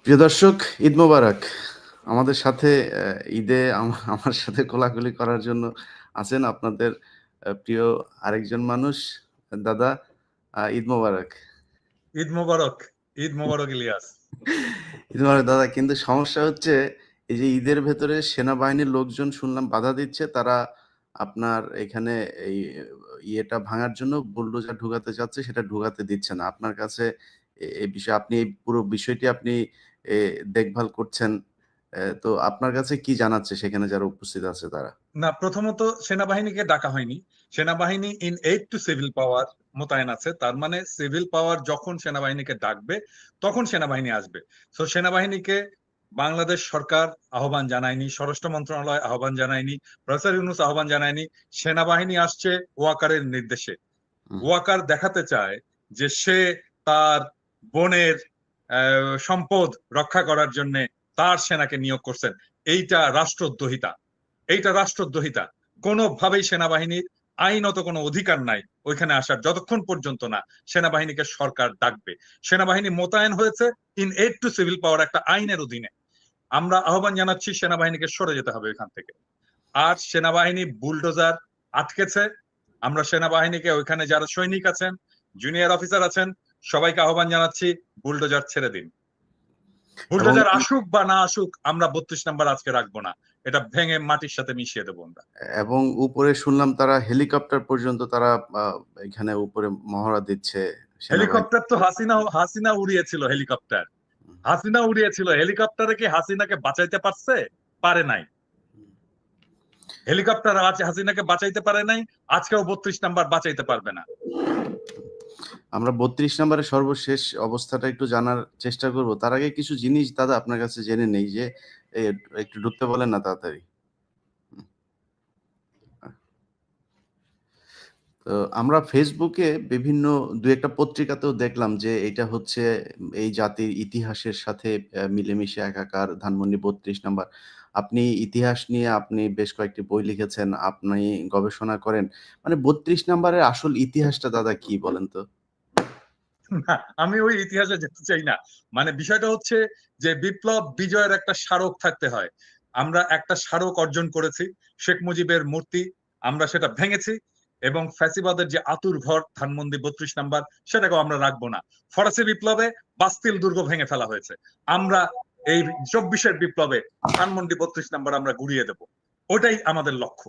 প্রিয় দর্শক, ঈদ মোবারক। আমাদের সাথে ঈদে আমার সাথে কোলাকুলি করার জন্য আছেন আপনাদের প্রিয় আরেকজন মানুষ। দাদা, ঈদ মোবারক। ঈদ মোবারক। ঈদ মোবারক ইলিয়াস। ঈদ মোবারক দাদা। কিন্তু সমস্যা হচ্ছে এই যে ঈদের ভেতরে সেনাবাহিনীর লোকজন শুনলাম বাধা দিচ্ছে। তারা আপনার এখানে এই ইয়েটা ভাঙার জন্য বুলডোজার ঢুকাতে চাচ্ছে, সেটা ঢুকাতে দিচ্ছে না। আপনার কাছে এই বিষয়ে আপনি এই পুরো বিষয়টি আপনি এ দেখভাল করছেন। তো আপনার কাছে কি জানাচ্ছে সেখানে যারা উপস্থিত আছে তারা? না, প্রথমত সেনাবাহিনীকে ডাকা হয়নি। সেনাবাহিনী ইন এইড টু সিভিল পাওয়ার মোতায়েন আছে। তার মানে সিভিল পাওয়ার যখন সেনাবাহিনীকে ডাকবে তখন সেনাবাহিনী আসবে। তো সেনাবাহিনীকে বাংলাদেশ সরকার আহ্বান জানায়নি, স্বরাষ্ট্র মন্ত্রণালয় আহ্বান জানায়নি, প্রফেসর ইউনূস আহ্বান জানায়নি। সেনাবাহিনী আসছে ওয়াকারের নির্দেশে। হুম। ওয়াকার দেখাতে চায় যে সে তার বোনের সম্পদ রক্ষা করার জন্য তার সেনাকে নিয়োগ করছেন। এইটা রাষ্ট্রদ্রোহিতা। এইটা রাষ্ট্রদ্রোহিতা। কোনোভাবেই সেনাবাহিনীর আইনত কোনো অধিকার নাই ওইখানে আসার, যতক্ষণ পর্যন্ত না সেনাবাহিনীকে সরকার ডাকবে। সেনাবাহিনী মোতায়েন হয়েছে ইন এইড টু সিভিল পাওয়ার একটা আইনের অধীনে। আমরা আহ্বান জানাচ্ছি সেনাবাহিনীকে সরে যেতে হবে এখান থেকে। আর সেনাবাহিনী বুলডোজার আটকেছে। আমরা সেনাবাহিনীকে ওইখানে যারা সৈনিক আছেন, জুনিয়র অফিসার আছেন, সবাইকে আহ্বান জানাচ্ছি বুলডোজার ছেড়ে দিন। এবং বুলডোজার আসুক বা না আসুক, আমরা 32 নাম্বার আজকে রাখবো না। এটা ভেঙে মাটির সাথে মিশিয়ে দেবো আমরা। এবং উপরে শুনলাম তারা হেলিকপ্টার পর্যন্ত তারা এখানে উপরে মহড়া দিচ্ছে সেনাবাহিনী। হেলিকপ্টার তো হাসিনা উড়িয়েছিল হেলিকপ্টার। হাসিনা উড়িয়েছিল হেলিকপ্টারে, কি হাসিনাকে বাঁচাইতে পারছে? পারে নাই। হেলিকপ্টার আছে হাসিনাকে বাঁচাইতে পারে নাই, আজকেও 32 নাম্বার বাঁচাইতে পারবে না। আমরা ৩২ নম্বরের সর্বশেষ অবস্থাটা একটু জানার চেষ্টা করব। তার আগে কিছু জিনিস দাদা আপনার কাছে জেনে নেই যে এ একটু ঢুকতে বলেন না তাড়াতাড়ি। তো আমরা ফেসবুকে বিভিন্ন ২-১ টা পত্রিকাতেও দেখলাম যে এটা হচ্ছে এই জাতির ইতিহাসের সাথে মিলেমিশে একাকার ধানমন্ডি ৩২ নাম্বার। আপনি ইতিহাস নিয়ে আপনি বেশ কয়েকটি বই লিখেছেন, আপনি গবেষণা করেন। মানে ৩২ নাম্বারের আসল ইতিহাসটা দাদা কি বলেন তো? না, আমি ওই ইতিহাসে যেতে চাই না। মানে বিষয়টা হচ্ছে যে বিপ্লব বিজয়ের একটা স্মারক থাকতে হয়। আমরা একটা স্মারক অর্জন করেছি, শেখ মুজিবের মূর্তি। আমরা সেটা ভেঙেছি এবং ফ্যাসিবাদের যে আতুর ঘর ধানমন্ডি 32 নাম্বার, সেটাকেও আমরা রাখবো না। ফরাসি বিপ্লবে বাস্তিল দুর্গ ভেঙে ফেলা হয়েছে। আমরা এই 24-এর বিপ্লবে ধানমন্ডি 32 নাম্বার আমরা গুড়িয়ে দেব। ওটাই আমাদের লক্ষ্য।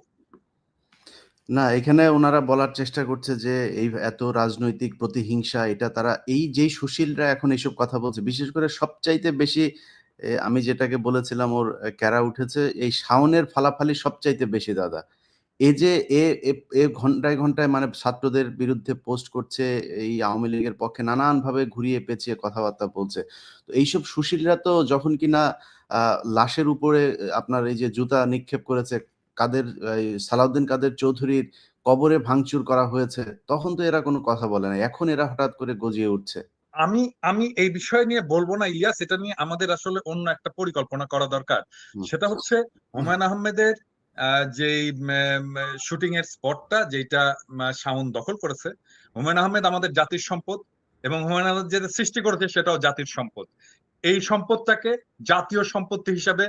না, এখানে উনারা বলার চেষ্টা করছে যে এই এত রাজনৈতিক প্রতিহিংসা, এটা তারা এই যেই সুশীলরা এখন এইসব কথা বলছে, বিশেষ করে সবচাইতে বেশি আমি যেটাকে বলেছিলাম ওর ক্যারা উঠেছে এই শাওনের ফালাফালি সবচাইতে বেশি দাদা। এই যে এ এ এ ঘন্টায়, ঘন্টায় মানে ছাত্রদের বিরুদ্ধে পোস্ট করছে, এই আওয়ামী লীগের পক্ষে নানানভাবে ঘুরিয়ে পেঁচিয়ে কথাবার্তা বলছে। তো এইসব সুশীলরা তো যখন কিনা আ লাশের উপরে আপনার এই যে জুতা নিক্ষেপ করেছে, সালাউদ্দিন কাদের চৌধুরীর কবরে ভাঙচুর করা হয়েছে, তখন তো এরা কোনো কথা বলে নাই। এখন এরা হঠাৎ করে গজিয়ে উঠছে। আমি আমি এই বিষয় নিয়ে বলবো না ইলিয়াস, এটা নিয়ে আমাদের আসলে অন্য একটা পরিকল্পনা করা দরকার। হুম, সেটা হচ্ছে হুমায়ুন আহমেদের যে শুটিং এর স্পটটা যেটা শাওন দখল করেছে। হুমায়ুন আহমেদ আমাদের জাতির সম্পদ এবং হুমায়ুন আহমেদ যেটা সৃষ্টি করেছে সেটাও জাতির সম্পদ। এই সম্পদটাকে জাতীয় সম্পত্তি হিসাবে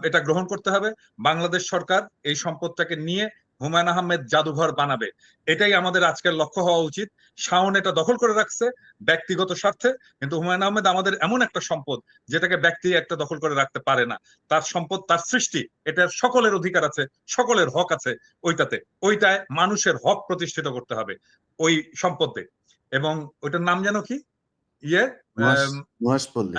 এটা গ্রহণ করতে হবে। বাংলাদেশ সরকার এই সম্পদটাকে নিয়ে হুমায়ুন আহমেদ জাদুঘর বানাবে। এটাই আমাদের আজকের লক্ষ্য হওয়া উচিত। শাওন এটা দখল করে রাখছে ব্যক্তিগত স্বার্থে, কিন্তু হুমায়ুন আহমেদ আমাদের এমন একটা সম্পদ যেটাকে ব্যক্তি একটা দখল করে রাখতে পারে না। তার সম্পদ, তার সৃষ্টি, এটার সকলের অধিকার আছে, সকলের হক আছে ওইটাতে। ওইটায় মানুষের হক প্রতিষ্ঠিত করতে হবে ওই সম্পদে। এবং ওইটার নাম যেন কি? ইয়ে নুহাশ আহ, নুহাশপল্লী।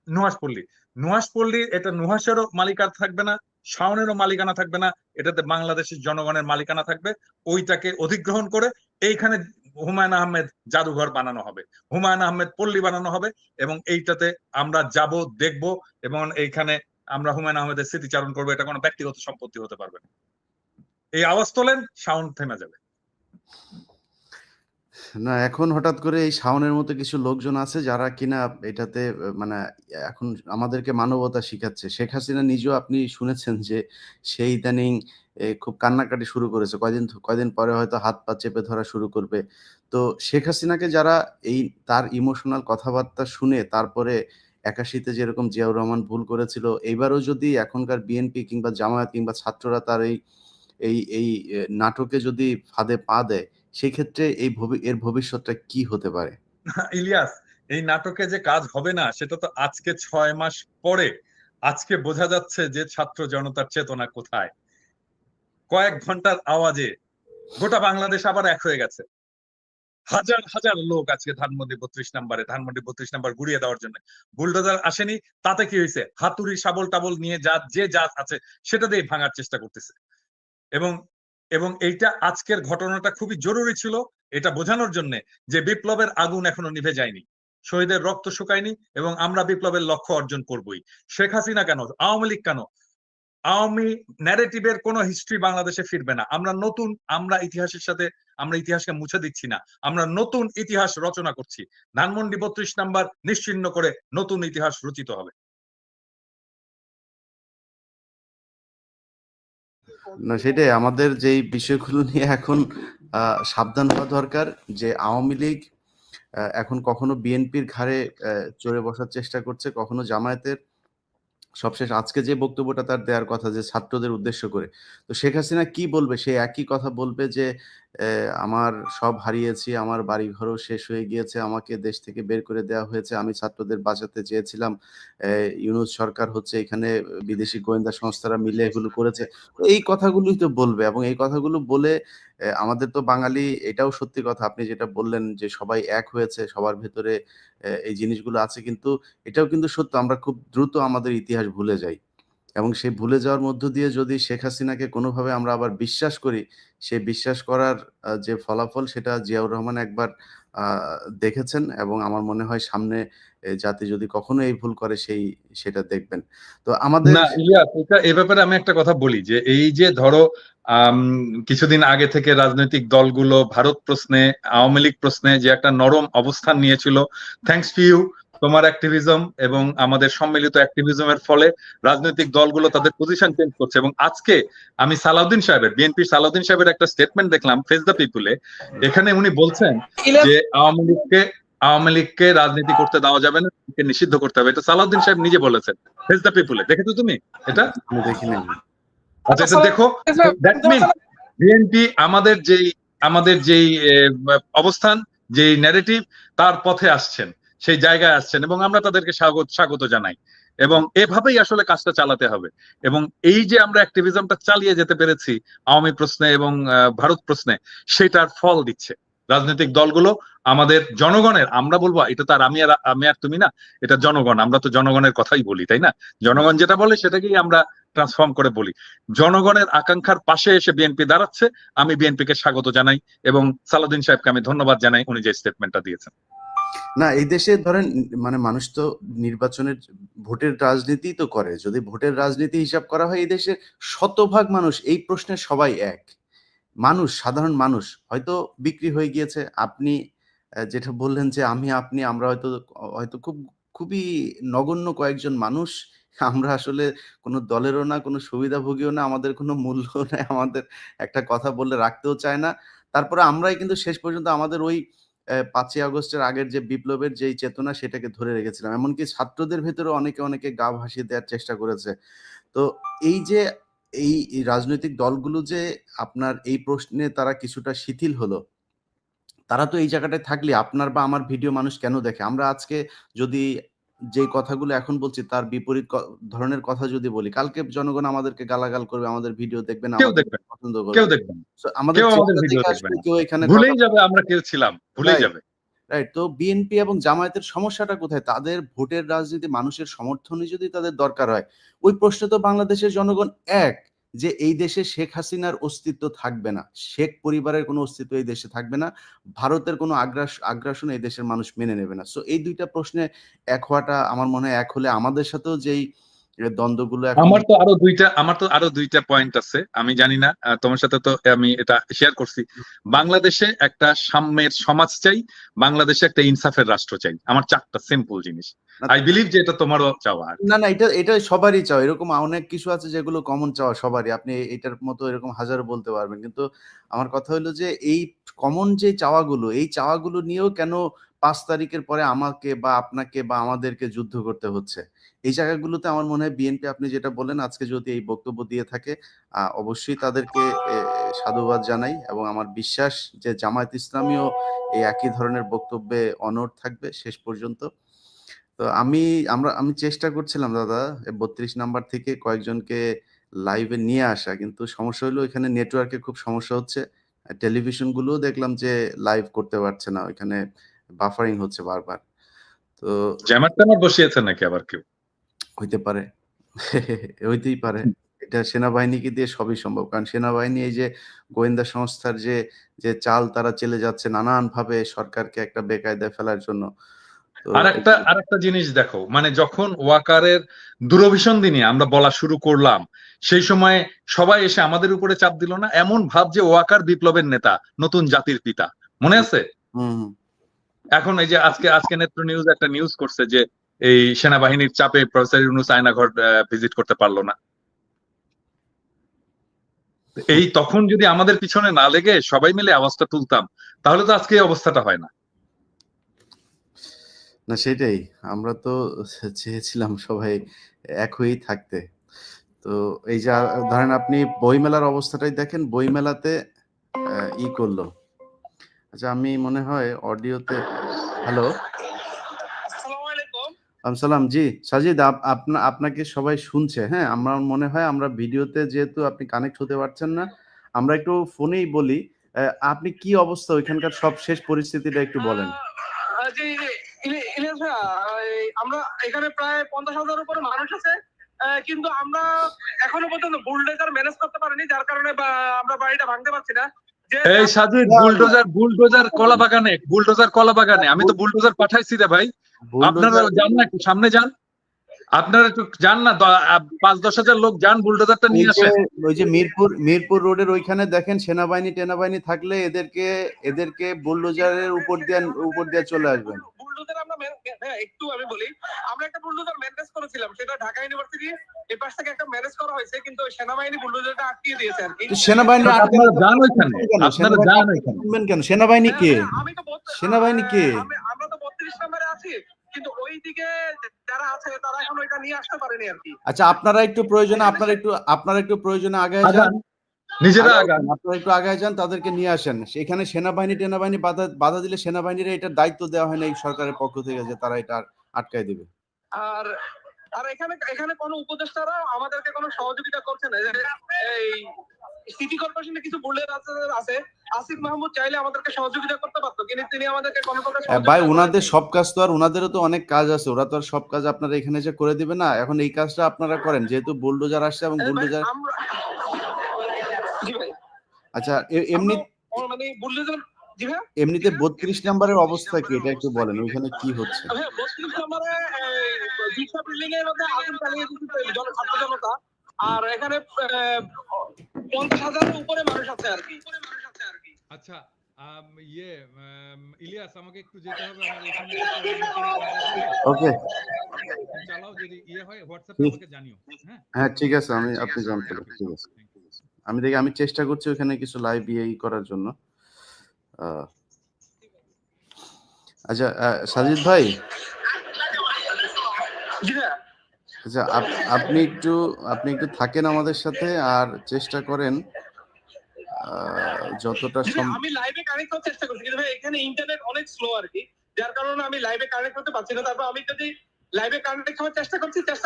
নুহাশপল্লী। নুহাশপল্লী, এটা নুহাশেরও মালিকানা থাকবে না, শাওনেরও মালিকানা থাকবে না, এটাতে বাংলাদেশের জনগণের মালিকানা থাকবে। ওইটাকে অধিগ্রহণ করে এইখানে হুমায়ুন আহমেদ জাদুঘর বানানো হবে, হুমায়ুন আহমেদ পল্লী বানানো হবে। এবং এইটাতে আমরা যাব, দেখব এবং এইখানে আমরা হুমায়ুন আহমেদের স্মৃতিচারণ করবো। এটা কোনো ব্যক্তিগত সম্পত্তি হতে পারবে না। এই আওয়াজ তোলেন, সাউন্ড থেমে যাবে। না, এখন হঠাৎ করে এই শাওনের মতো কিছু লোকজন আছে যারা কিনা এটাতে মানে এখন আমাদেরকে মানবতা শিখাচ্ছে। শেখ হাসিনা নিজেও আপনি শুনেছেন যে সে ইদানিং খুব কান্নাকাটি শুরু করেছে। কয়দিন পরে হয়তো হাত পা চেপে ধরা শুরু করবে। তো শেখ হাসিনাকে যারা এই তার ইমোশনাল কথাবার্তা শুনে তারপরে 81-তে যেরকম জিয়াউর রহমান ভুল করেছিল, এইবারও যদি এখনকার বিএনপি কিংবা জামায়াত কিংবা ছাত্ররা তার এই নাটকে যদি ফাঁদে পা দেয়, সেক্ষেত্রে এর ভবিষ্যৎটা কি হতে পারে? ইলিয়াস, এই নাটকে যে কাজ হবে না সেটা তো আজকে 6 মাস পরে আজকে বোঝা যাচ্ছে যে ছাত্র জনতার চেতনা কোথায়। কয়েক ঘন্টার আওয়াজে গোটা বাংলাদেশ আবার এক হয়ে গেছে। হাজার হাজার লোক আজকে ধানমন্ডি 32 নাম্বার গুড়িয়ে দেওয়ার জন্য। বুলডোজার আসেনি, তাতে কি হয়েছে? হাতুড়ি শাবল টাবল নিয়ে যা আছে সেটা দিয়ে ভাঙার চেষ্টা করতেছে। এবং এবং এইটা আজকের ঘটনাটা খুবই জরুরি ছিল এটা বোঝানোর জন্য যে বিপ্লবের আগুন এখনো নিভে যায়নি, শহীদের রক্ত শুকায়নি, এবং আমরা বিপ্লবের লক্ষ্য অর্জন করবই। শেখ হাসিনা কেন, আওয়ামী লীগ কেন, আওয়ামী ন্যারেটিভের কোন হিস্ট্রি বাংলাদেশে ফিরবে না। আমরা ইতিহাসের সাথে আমরা ইতিহাসকে মুছে দিচ্ছি না, আমরা নতুন ইতিহাস রচনা করছি। ধানমন্ডি 32 নাম্বার নিশ্চিহ্ন করে নতুন ইতিহাস রচিত হবে। না, সেটাই আমাদের যেই বিষয়গুলো নিয়ে এখন সাবধান হওয়া দরকার, যে আওয়ামী লীগ এখন কখনো বিএনপির ঘাড়ে চড়ে বসার চেষ্টা করছে, কখনো জামায়াতের। সবশেষ আজকে যে বক্তব্যটা তার দেওয়ার কথা যে ছাত্রদের উদ্দেশ্য করে, তো শেখ হাসিনা কি বলবে? সে একই কথা বলবে যে আমার সব হারিয়েছি, আমার বাড়িঘরও শেষ হয়ে গিয়েছে, আমাকে দেশ থেকে বের করে দেওয়া হয়েছে, আমি ছাত্রদের বাঁচাতে চেয়েছিলাম, ইউনূস সরকার হচ্ছে এখানে বিদেশি গোয়েন্দা সংস্থারা মিলে এগুলো করেছে। তো এই কথাগুলোই তো বলবে, এবং এই কথাগুলো বলে আমাদের তো বাঙালি, এটাও সত্যি কথা আপনি যেটা বললেন যে সবাই এক হয়েছে, সবার ভেতরে এই জিনিসগুলো আছে, কিন্তু এটাও কিন্তু সত্য, আমরা খুব দ্রুত আমাদের ইতিহাস ভুলে যাই, এবং সেই ভুলে যাওয়ার মধ্য দিয়ে যদি শেখ হাসিনাকে কোনোভাবে আমরা আবার বিশ্বাস করি, সেই বিশ্বাস করার যে ফলাফল সেটা জিয়াউর রহমান একবার দেখেছেন, এবং আমার মনে হয় সামনে জাতি যদি কখনো এই ভুল করে সেটা দেখবেন। তো আমাদের না ইলিয়াস, এটা এ ব্যাপারে আমি একটা কথা বলি যে এই যে ধরো আম, কিছুদিন আগে থেকে রাজনৈতিক দলগুলো ভারত প্রশ্নে, আওয়ামী লীগ প্রশ্নে যে একটা নরম অবস্থান নিয়েছিল, থ্যাঙ্কস টু ইউ, তোমার অ্যাক্টিভিজম এবং আমাদের সম্মিলিত অ্যাক্টিভিজমের ফলে রাজনৈতিক দলগুলো তাদের পজিশন চেঞ্জ করছে। এবং আজকে আমি বিএনপির সালাউদ্দিন সাহেবের একটা স্টেটমেন্ট দেখলাম ফেস দ্য পিপুলে। এখানে উনি বলছেন যে আওয়ামী লীগকে রাজনীতি করতে দেওয়া যাবে না, নিষিদ্ধ করতে হবে। এটা সালাউদ্দিন সাহেব নিজে বলেছেন ফেস দ্য পিপুলে। দেখেছো তুমি এটা? আমি দেখি নাই। আচ্ছা, এটা দেখো। দ্যাট মিন বিএনপি আমাদের যেই অবস্থান, যেই ন্যারেটিভ, তার পথে আসছেন, সেই জায়গায় আসছেন, এবং আমরা তাদেরকে স্বাগত জানাই। এবং এভাবেই আসলে কাজটা চালাতে হবে। এবং এই যে আমরা অ্যাক্টিভিজমটা চালিয়ে যেতে পেরেছি আওয়ামী প্রশ্নে এবং ভারত প্রশ্নে, সেটার ফল দিচ্ছে রাজনৈতিক দলগুলো। আমাদের জনগণের, আমরা বলবো এটা তো আর আমি আর তুমি না, এটা জনগণ, আমরা তো জনগণের কথাই বলি, তাই না? জনগণ যেটা বলে সেটাকেই আমরা ট্রান্সফর্ম করে বলি। জনগণের আকাঙ্ক্ষার পাশে এসে বিএনপি দাঁড়াচ্ছে, আমি বিএনপিকে স্বাগত জানাই, এবং সালাউদ্দিন সাহেবকে আমি ধন্যবাদ জানাই উনি যে স্টেটমেন্টটা দিয়েছেন। না, এই দেশে ধরেন মানে মানুষ তো নির্বাচনের ভোটের রাজনীতি তো করে, যদি ভোটের রাজনীতি হিসাব করা হয় এই দেশের শতভাগ মানুষ এই প্রশ্নে সবাই এক। মানুষ, সাধারণ মানুষ হয়তো বিক্রি হয়ে গিয়েছে। আপনি যেটা বললেন যে আমি, আপনি, আমরা হয়তো হয়তো খুবই নগণ্য কয়েকজন মানুষ। আমরা আসলে কোনো দলেরও না, কোনো সুবিধাভোগীও না, আমাদের কোনো মূল্য নাই, আমাদের একটা কথা বললে রাখতেও চায় না। তারপরে আমরাই কিন্তু শেষ পর্যন্ত আমাদের ওই ৫ই আগস্টের আগের যে বিপ্লবের যেই চেতনা সেটাকে ধরে রেখেছিলাম। এমনকি ছাত্রদের ভেতরেও অনেকে গা ভাসিয়ে দেওয়ার চেষ্টা করেছে। তো এই যে এই রাজনৈতিক দলগুলো যে আপনার এই প্রশ্নে তারা কিছুটা শিথিল হলো, তারা তো এই জায়গাটায় থাকলে আপনার বা আমার ভিডিও মানুষ কেন দেখে? আমরা আজকে যদি যে কথাগুলো এখন বলছি তার বিপরীত ধরনের কথা যদি বলি, কালকে জনগণ আমাদেরকে গালাগাল করবে, আমাদের ভিডিও দেখবে না, কেউ আমাদের দেখবেন, পছন্দ কেউ করবে না। দেখবেন, সো আমাদের কেউ আমাদের চেহারা ভিডিও দেখে দেখবেন আসলে না, কেউ এখানে কথা ভুলেই যাবে আমরা কেউ ছিলাম, ভুলেই রাইট, যাবে। রাইট। তো বিএনপি এবং জামায়াতের সমস্যাটা কোথায়? তাদের ভোটের রাজনীতি, মানুষের সমর্থনই যদি তাদের দরকার হয়, ওই প্রশ্নে তো বাংলাদেশের জনগণ এক, যে এই দেশে শেখ হাসিনার অস্তিত্ব থাকবে না। শেখ পরিবারের কোনো অস্তিত্ব এই দেশে থাকবে না। ভারতের কোনো আগ্রাসন এই দেশের মানুষ মেনে নেবে না। সো এই ২ টা প্রশ্নে এক হওয়াটা আমার মনে হয়, এক হলে আমাদের সাথেও যেই দ্বন্দ্বগুলো এখন আমার তো আরো দুইটা পয়েন্ট আছে। আমি জানি না, তোমার সাথে তো আমি এটা শেয়ার করছি। বাংলাদেশে একটা সাম্যের সমাজ চাই, বাংলাদেশে একটা ইনসাফের রাষ্ট্র চাই। আমার 4টা সিম্পল জিনিস। আই বিলিভ যে এটা তোমারও চাওয়া আর কি। না, এটা সবারই চাওয়া। এরকম অনেক কিছু আছে যেগুলো কমন চাওয়া সবারই। আপনি এটার মতো এরকম হাজারো বলতে পারবেন। কিন্তু আমার কথা হলো যে এই কমন যে চাওয়াগুলো, এই চাওয়াগুলো নিয়েও কেন 5 তারিখের পরে আমাকে বা আপনাকে বা আমাদেরকে যুদ্ধ করতে হচ্ছে। এই জায়গাগুলোতে আমার মনে হয় বিএনপি আপনি যেটা বললেন আজকে যদি এই বক্তব্য দিয়ে থাকে অবশ্যই তাদেরকে সাধুবাদ জানাই এবং আমার বিশ্বাস যে জামায়াত ইসলামীও এই একই ধরনের বক্তব্যে অনড় থাকবে শেষ পর্যন্ত। তো আমি চেষ্টা করছিলাম দাদা 32 নাম্বার থেকে কয়েকজনকে লাইভে নিয়ে আসা, কিন্তু সমস্যা হলো এখানে নেটওয়ার্কের খুব সমস্যা হচ্ছে। টেলিভিশন গুলোও দেখলাম যে লাইভ করতে পারছে না, ওইখানে বাফারিং হচ্ছে বারবার। তো জ্যামার ট্যামার বসিয়েছে নাকি আবার কেউ? হইতে পারে, হইতেই পারে। এটা সেনাবাহিনীকে দিয়ে সবই সম্ভব, কারণ সেনাবাহিনী এই যে গোয়েন্দা সংস্থার যে যে চাল তারা চেলে যাচ্ছে নানান ভাবে সরকারকে একটা বেকায়দায় ফেলার জন্য। তো আরেকটা জিনিস দেখো, মানে যখন ওয়াকারের দূরভিসন্ধি নিয়ে আমরা বলা শুরু করলাম, সেই সময় সবাই এসে আমাদের উপরে চাপ দিল না? এমন ভাব যে ওয়াকার বিপ্লবের নেতা, নতুন জাতির পিতা, মনে আছে? হুম হুম। এখন এই যে আজকে নেত্র নিউজ একটা নিউজ করছে যে এই সেনাবাহিনীর চাপে প্রফেসর ইউনূস আয়নাঘর ভিজিট করতে পারলো না। এই তখন যদি আমাদের পিছনে না লেগে সবাই মিলে আওয়াজটা তুলতাম, তাহলে তো আজকে এই অবস্থাটা হয় না। না সেটাই, আমরা তো চেয়েছিলাম সবাই এক হয়েই থাকতে। তো এই যে ধরেন আপনি বইমেলার অবস্থাটাই দেখেন, বইমেলাতে ই করলো। আচ্ছা আমি মনে হয় অডিওতে, হ্যালো সালাম জি সাজিদ, আপনাকে সবাই শুনছে। হ্যাঁ, আমার মনে হয় আমরা ভিডিওতে যেহেতু আপনি কানেক্ট হতে পারছেন না, আমরা একটু ফোনেই বলি। আপনি কি অবস্থা ওইখানকার সবশেষ পরিস্থিতিটা একটু বলেন। জি জি ইলিয়াস ভাইয়া, আমরা এখানে প্রায় 50,000 উপরে মানুষ আছে, কিন্তু আমরা এখনো পর্যন্ত বুলডোজার ম্যানেজ করতে পারিনি, যার কারণে আমরা বাড়িটা ভাঙতে পারছি না। এই সাজিদ, বুলডোজার কলা বাগানে আমি তো বুলডোজার পাঠাইছি রে ভাই। আপনারা যান না, একটু সামনে যান, আপনারা একটু যান না, 5-10 হাজার লোক যান, বুলডোজারটা নিয়ে আসেন। ওই যে মিরপুর রোডের ওইখানে দেখেন সেনাবাহিনী থাকলে এদেরকে বুলডোজারের উপর দিয়ে চলে আসবেন। বুলডোজার আমরা একটু আমি বলি, আমরা একটা বুলডোজার ম্যানেজ করেছিলাম, সেটা ঢাকা ইউনিভার্সিটি এই পাশ থেকে একটা ম্যানেজ করা হয়েছে, কিন্তু সেনাবাহিনী বুলডোজারটা আটকিয়ে দিয়েছে আর কি। সেনাবাহিনী আপনারা যান ওইখানে, আপনারা যান ওইখানে। কেন সেনাবাহিনী কে? আমি তো সেনাবাহিনী কে? আমরা তো 32 নম্বরে আছি, কিন্তু ওইদিকে যারা আছে তারা এখন ওইটা নিয়ে আসতে পারেনি আর কি। আচ্ছা আপনারা একটু প্রয়োজনে আগায় যান, নিজেরা আগান, আপনারা একটু আগায় যান, তাদেরকে নিয়ে আসেন। সেখানে সেনাবাহিনী বাধা দিলে সেনাবাহিনীর এটার দায়িত্ব দেওয়া হয় না এই সরকারের পক্ষ থেকে যে তারা এটা আটকায় দিবে। আর আর এখানে কোনো উপদেষ্টারা আমাদেরকে কোনো সহযোগিতা করছে না। এই সিটি কর্পোরেশনে কিছু বুলেট আছে, আসিফ মাহমুদ চাইলে আমাদেরকে সহযোগিতা করতে পারতো, কিন্তু তিনি আমাদেরকে কোনো প্রকার ভাই ওনাদের সব কাজ তো আর ওনাদেরও তো অনেক কাজ আছে, ওরা তো আর সব কাজ আপনারা এখানে যে করে দিবে না। এখন এই কাজটা আপনারা করেন, যেহেতু বুলডোজার আসছে এবং বুলডোজার। জি ভাই। আচ্ছা এমনি মানে বুলডোজার, জি ভাই, এমনিতে 32 নম্বরের অবস্থা কি এটা একটু বলেন, ওইখানে কি হচ্ছে? 32 নম্বরে দুইটা বিল্ডিং এর মধ্যে আগুন চালিয়ে দিচ্ছে ছাত্র জনতা, আর এখানে 50,000 উপরে মানুষ আছে আর কি। আচ্ছা ইলিয়াস, আমাকে একটু যেতে হবে, আমার এখানে ওকে চালাও, যদি হয় হোয়াটসঅ্যাপে আমাকে জানিও। হ্যাঁ ঠিক আছে, আপনি জানতে পারেন, ঠিক আছে। আমি চেষ্টা করছি ওখানে কিছু লাইভ করার জন্য। আচ্ছা সাজিদ ভাই, আচ্ছা আপনি একটু থাকেন আমাদের সাথে আর চেষ্টা করেন যতটা আমি লাইভে কানেক্ট করার চেষ্টা করছি, কিন্তু ভাই এখানে ইন্টারনেট অনেক স্লো আর কি, যার কারণে আমি লাইভে কানেক্ট করতে পারছি না। তারপর আমি যদি লাইভে কানেক্ট করার চেষ্টা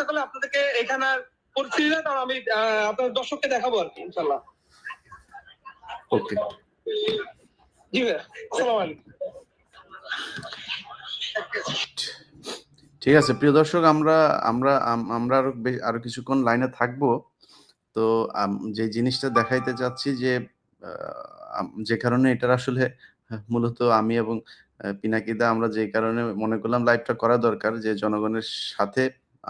করলে আপনাদেরকে এখানে পরিস্থিতিটা তাহলে আমি আপনাদের দর্শককে দেখাবো আর কি ইনশাআল্লাহ। ওকে জি ভাই, আসসালামু আলাইকুম। ঠিক আছে প্রিয় দর্শক, আমরা আরো কিছুক্ষণ লাইনে থাকবো। তো যে জিনিসটা দেখাইতে চাচ্ছি যে যে কারণে এটার আসলে মূলত আমি এবং পিনাকিদা আমরা যে কারণে মনে করলাম লাইভটা করা দরকার, যে জনগণের সাথে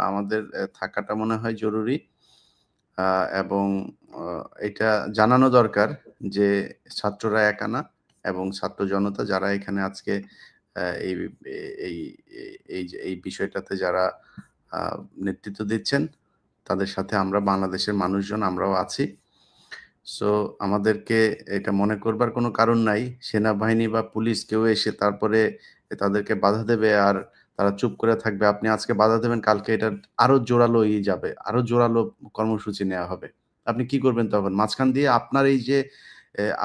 আমাদের থাকাটা মনে হয় জরুরি, এবং এটা জানানো দরকার যে ছাত্ররা একা না, এবং ছাত্র জনতা যারা এখানে আজকে এই এই এই বিষয়টাতে যারা নেতৃত্ব দিচ্ছেন তাদের সাথে আমরা বাংলাদেশের মানুষজন আমরাও আছি। সো আমাদেরকে এটা মনে করবার কোনো কারণ নাই সেনাবাহিনী বা পুলিশ কেউ এসে তারপরে তাদেরকে বাধা দেবে আর তারা চুপ করে থাকবে। আপনি আজকে বাধা দেবেন, কালকে এটা আরো জোরালো যাবে, আরো জোরালো কর্মসূচি নেওয়া হবে। আপনি কি করবেন তখন? মাঝখান দিয়ে আপনার এই যে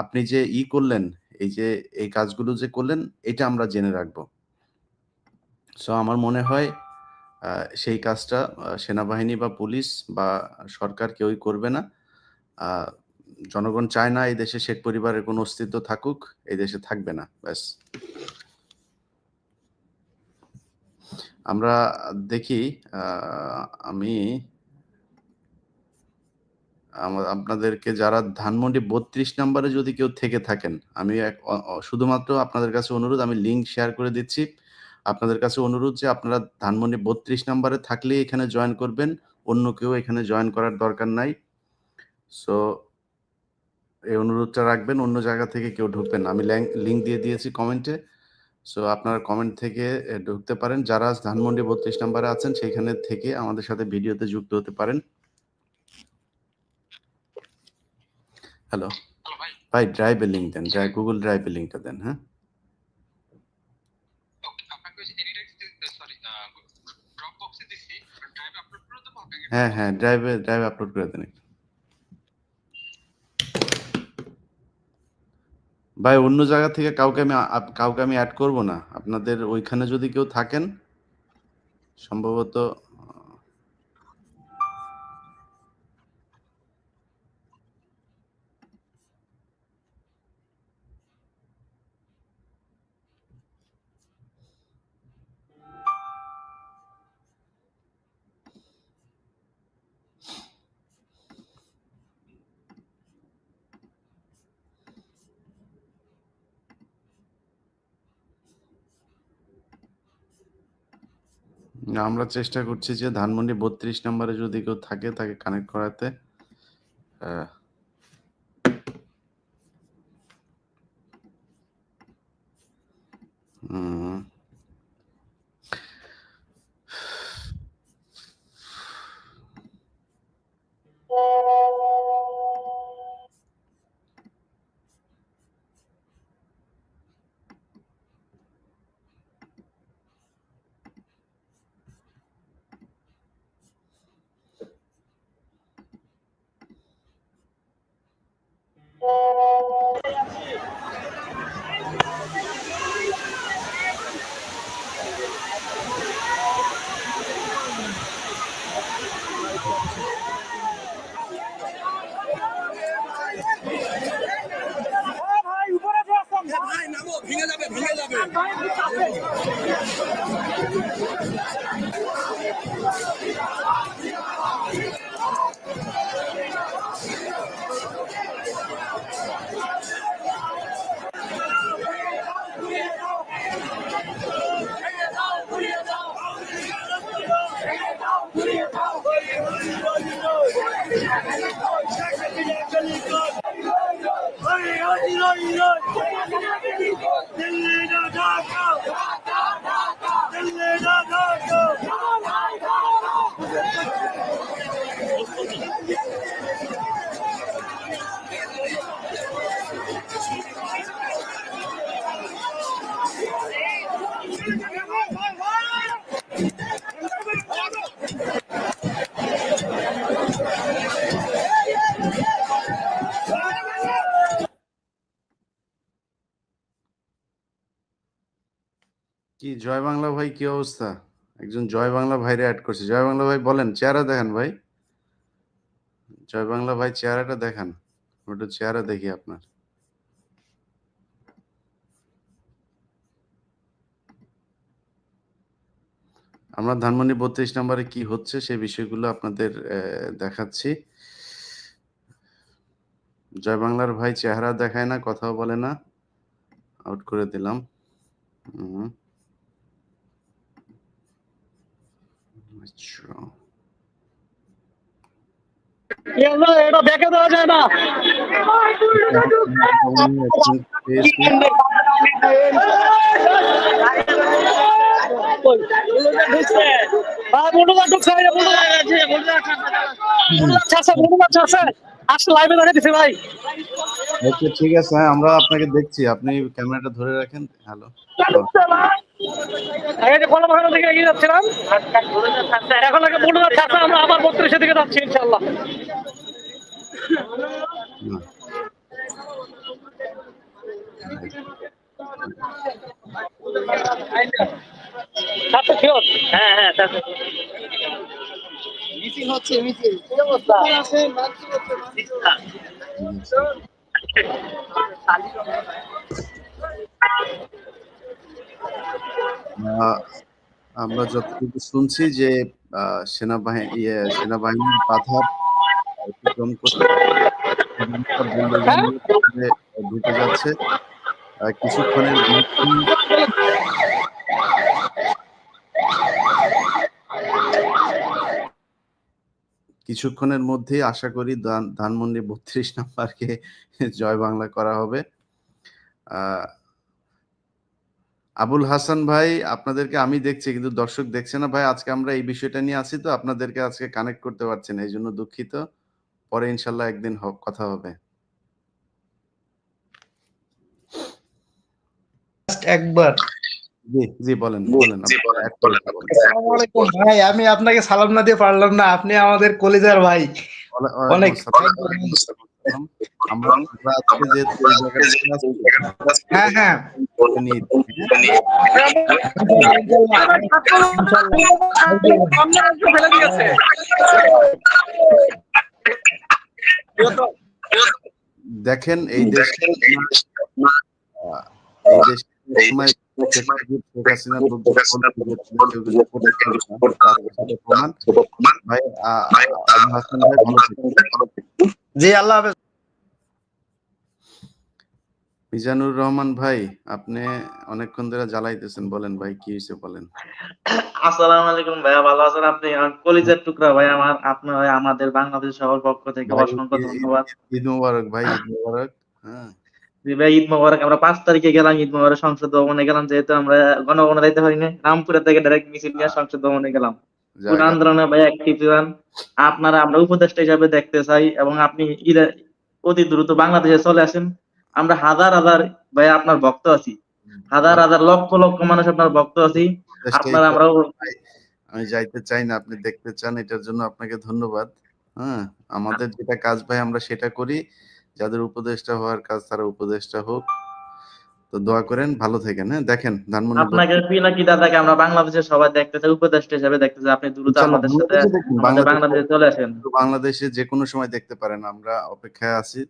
আপনি যে করলেন, এই যে এই কাজগুলো যে করলেন, এটা আমরা জেনে রাখবো। সো আমার মনে হয় সেই কাজটা সেনাবাহিনী বা পুলিশ বা সরকার কেউই করবে না। জনগণ চায় না এই দেশে শেখ পরিবারের কোনো অস্তিত্ব থাকুক, এই দেশে থাকবে না, ব্যাস। আমরা দেখি আমি আপনাদেরকে যারা ধানমন্ডি 32 নম্বরে যদি কেউ থেকে থাকেন, আমি শুধুমাত্র আপনাদের কাছে অনুরোধ, আমি লিঙ্ক শেয়ার করে দিচ্ছি। আপনাদের কাছে অনুরোধ যে আপনারা ধানমন্ডি 32 নম্বরে থাকলেই এখানে জয়েন করবেন, অন্য কেউ এখানে জয়েন করার দরকার নাই। সো এই অনুরোধটা রাখবেন, অন্য জায়গা থেকে কেউ ঢুকবেন না। আমি লিঙ্ক দিয়ে দিয়েছি কমেন্টে। সো আপনারা কমেন্ট থেকে ঢুকতে পারেন। যারা ধানমন্ডি 32 নম্বরে আছেন সেইখানে থেকে আমাদের সাথে ভিডিওতে যুক্ত হতে পারেন। হ্যালো ভাই, ড্রাইভে লিঙ্ক দেন, গুগল ড্রাইভে লিঙ্কটা দেন। হ্যাঁ, হ্যাঁ, ড্রাইভে আপলোড করে দেন। ভাই, অন্য জায়গা থেকে কাউকে আমি অ্যাড করব না। আপনাদের ওইখানে যদি কেউ থাকেন, সম্ভবত আমরা চেষ্টা করছি যে ধানমন্ডি 32 নম্বরে যদি কেউ থাকে তাকে কানেক্ট করাতে। কি জয় বাংলা ভাই, কি অবস্থা? একজন জয় বাংলা ভাইরে অ্যাড করছে। জয় বাংলা ভাই বলেন, চেহারা দেখান ভাই। জয় বাংলা ভাই, চেহারাটা দেখান, একটু চেহারা দেখি আপনার। আমরা ধানমন্ডি 32 নম্বরে কি হচ্ছে সেই বিষয়গুলো আপনাদের দেখাচ্ছি। জয় বাংলার ভাই চেহারা দেখায় না, কথাও বলে না, আউট করে দিলাম। আচ্ছা, এটা দেখে দেওয়া যায় না। ঠিক আছে, আমরা আপনাকে দেখছি, আপনি ক্যামেরাটা ধরে রাখেন। হ্যালো, এই যে কলাবাগান থেকে এগিয়ে যাচ্ছিলাম, এখন আগে বলুন চাচা আমরা আবার 32 দিকে যাচ্ছি ইনশাল্লাহ। না, চাচা শিওর? হ্যাঁ হ্যাঁ চাচা মিছিল হচ্ছে, মিছিল কি অবস্থা? আহ, আমরা যতটুকু শুনছি যে সেনাবাহিনীর বাধার অতিক্রম করে হ্যাঁ ঢুকে যাচ্ছে কিছুক্ষণের মধ্যে কিছুক্ষণের মধ্যেই আশা করি ধানমন্ডি 32 নাম্বারকে জয় বাংলা করা হবে। আবুল হাসান ভাই, আপনাদেরকে আমি দেখছি কিন্তু দর্শক দেখছে না ভাই। আজকে আমরা এই বিষয়টা নিয়ে আছি তো আপনাদেরকে আজকে কানেক্ট করতে পারছি না, এই জন্য দুঃখিত। পরে ইনশাল্লাহ একদিন কথা হবে। একবার জি জি বলেন বলেন আসসালামু আলাইকুম ভাই, আমি আপনাকে সালাম না দিয়ে পারলাম না, আপনি আমাদের কলিজার ভাই। অনেক আমরা আজকে যে হ্যাঁ হ্যাঁ ফেলে দিয়েছে। দেখেন এই দেশে সময় শেখ হাসিনা প্রমাণ ভাই। আবুল হাসান ভাই ভালো থাকবেন। জি আল্লাহ হাফেজ। মিজানুর রহমান ভাই, আপনি অনেকক্ষণ ধরে জ্বালাইতেছেন, বলেন ভাই কি হয়েছে বলেন। আসসালামু আলাইকুম ভাইয়া, ভালো আছেন আপনি? কলিজার টুকরা ভাই আমার, আপনার আমাদের বাংলাদেশ সবার পক্ষ থেকে ভাই, অসংখ্য ধন্যবাদ। ঈদ মোবারক ভাই, ঈদ মোবারক। হ্যাঁ জি ভাই, ঈদ মোবারক। আমরা 5 তারিখে গেলাম ঈদ মোবারক, সংসদ ভবনে গেলাম, যেহেতু আমরা গণভবনে যাইতে পারিনি, রামপুরা থেকে ডাইরেক্ট মিছিল নিয়ে সংসদ ভবনে গেলাম। পুরো আন্দোলনে ভাই অ্যাক্টিভ ছিলেন আপনারা, আমরা উপদেষ্টা হিসাবে দেখতে চাই, এবং আপনি অতি দ্রুত বাংলাদেশে চলে আসেন। আমরা হাজার হাজার ভাই আপনার ভক্ত আছি, হাজার হাজার লক্ষ লক্ষ মানুষ আপনার ভক্ত আছি। আপনারা আমরা আমি যাইতে চাই না, আপনি দেখতে চান, এটার জন্য আপনাকে ধন্যবাদ। হ্যাঁ, আমাদের যেটা কাজ ভাই আমরা সেটা করি, যাদের উপদেষ্টা হওয়ার কাজ তারা উপদেষ্টা হোক। তো দোয়া করেন, ভালো থাকেন। হ্যাঁ দেখেন ধানমন্ডি আপনাকে পিনাকি দাদাকে আমরা বাংলাদেশের সবাই দেখতে চাই, উপদেষ্টা হিসেবে দেখতে চাই। আপনি দ্রুত আমাদের সাথে আমাদের বাংলাদেশে চলে আসেন। বাংলাদেশে যে কোনো সময় দেখতে পারেন, আমরা অপেক্ষায় আছি।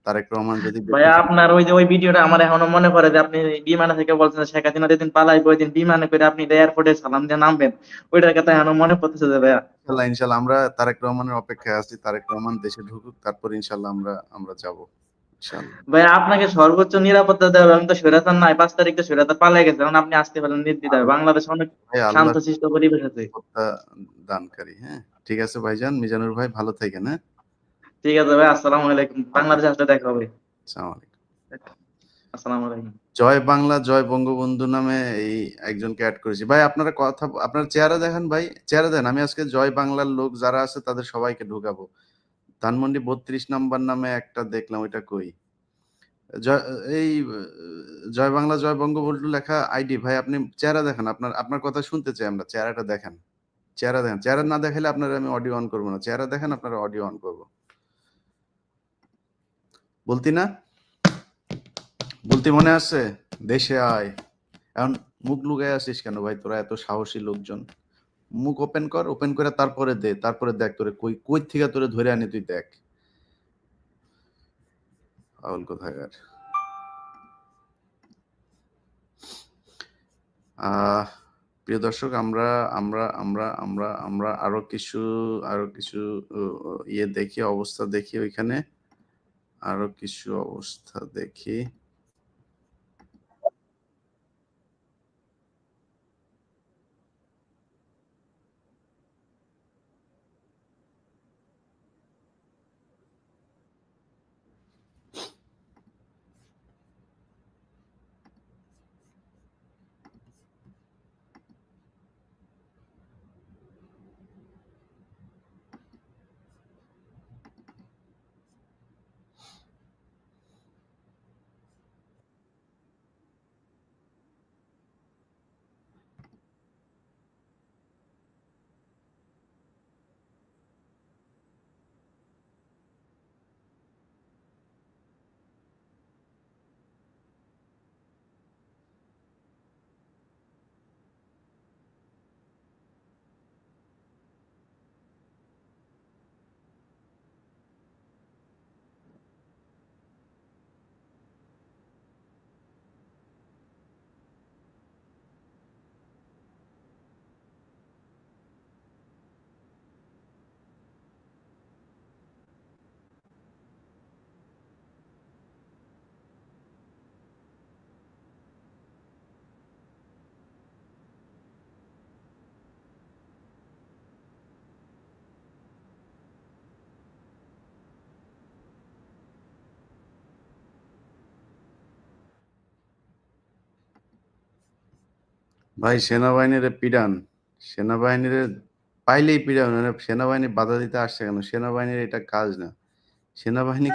তারেক রহমান যদি ভাইয়া আপনার ওই ভিডিওটা আমার এখনো মনে পড়ে, যে আপনি বিমানে থেকে বলছেন শেখ হাসিনা যেদিন পালাইবে ওই দিন বিমানে করে আপনি এয়ারপোর্টে সালাম দিয়ে নামবেন, ওইটার কথা এখনো মনে পড়তেছে যে ভাইয়া। ইনশাল্লাহ ইনশাল্লাহ আমরা তারেক রহমানের অপেক্ষায় আছি। তারেক রহমান দেশে ঢুকুক, তারপর ইনশাল্লাহ আমরা যাব ইনশাল্লাহ। ভাইয়া আপনাকে সর্বোচ্চ নিরাপত্তা দেওয়া হবে। আমি তো স্বৈরাচার নাই, 5 তারিখ তো স্বৈরাচার পালাই গেছে, এখন আপনি আসতে পারেন নির্দ্বিধায়। বাংলাদেশ অনেক শান্তশিষ্ট পরিবেশ আছে। দানকারী। হ্যাঁ ঠিক আছে ভাইজান, মিজানুর ভাই ভালো থাকেন। হ্যাঁ ঠিক আছে ভাই, আসসালামু আলাইকুম। বাংলাদেশে আসলে দেখা হবে। আসসালামু আলাইকুম। আসসালামু আলাইকুম। জয় বাংলা জয় বঙ্গবন্ধু নামে এই একজনকে অ্যাড করেছি ভাই। আপনারা আপনার চেহারা দেখেন ভাই, চেহারা দেন। আমি আজকে জয় বাংলার লোক যারা আছে তাদের সবাইকে ঢুকাবো। ধানমন্ডি 32 নাম্বার নামে একটা দেখলাম, ওইটা কই? এই জয় বাংলা জয় বঙ্গবন্ধু লেখা আইডি ভাই। আপনি চেহারা দেখেন, আপনার কথা শুনতে চাই আমরা। চেহারাটা দেখেন, চেহারা দেখেন। চেহারা না দেখালে আপনারা আমি অডিও অন করবো না। চেহারা দেখেন, আপনারা অডিও অন করবো। বলতি না, বলতে মনে আছে? দেশে আয়। এখন মুখ লুকায় আসিস কেন ভাই? তোরা এত সাহসী লোকজন, মুখ ওপেন কর, ওপেন করে তারপরে দে, তারপরে দেখ তোরে কই থেকে তোরে ধরে আনি, তুই দেখ। পাগল কোথাকার। প্রিয় দর্শক, আমরা আমরা আমরা আমরা আমরা আরো কিছু ইয়ে দেখি, অবস্থা দেখি, ওইখানে আরো কিছু অবস্থা দেখি। ভাই সেনাবাহিনীর পিডান, সেনাবাহিনীর পাইলেই পিডান, মানে সেনাবাহিনী বাধা দিতে আসছে কেন? সেনাবাহিনীর এটা কাজ না। সেনাবাহিনী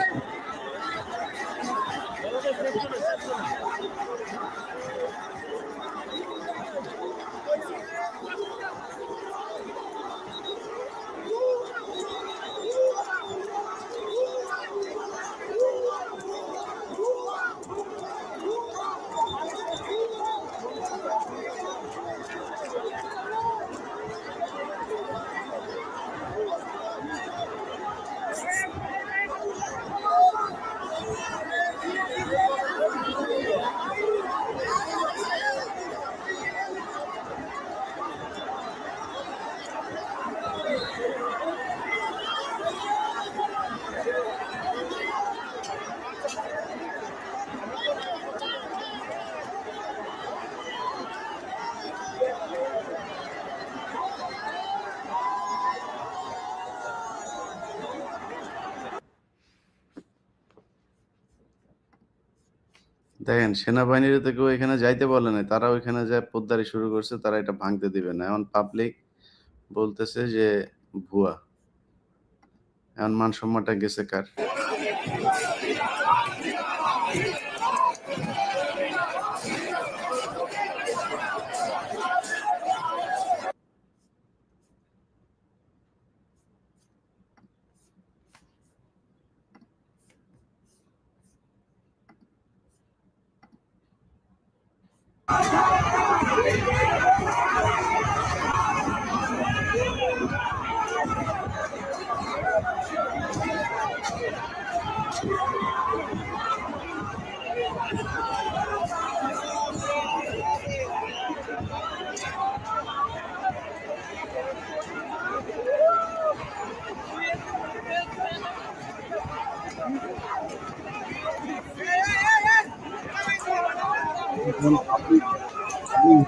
দেখেন, সেনাবাহিনীর তো কেউ এখানে যাইতে বলে নাই, তারা ওইখানে যায় পোদ্দারি শুরু করছে, তারা এটা ভাঙতে দিবে না। এখন পাবলিক বলতেছে যে ভুয়া। এখন মান সম্মানটা গেছে কার? উম,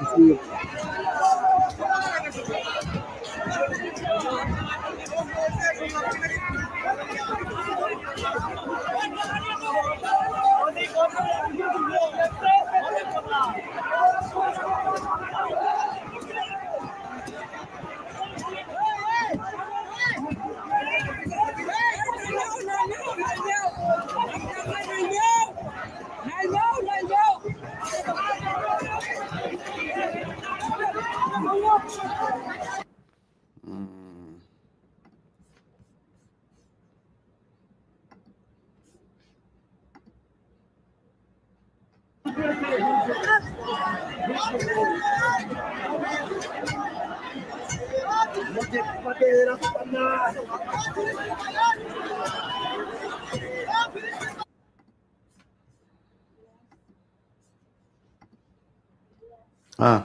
হ্যাঁ,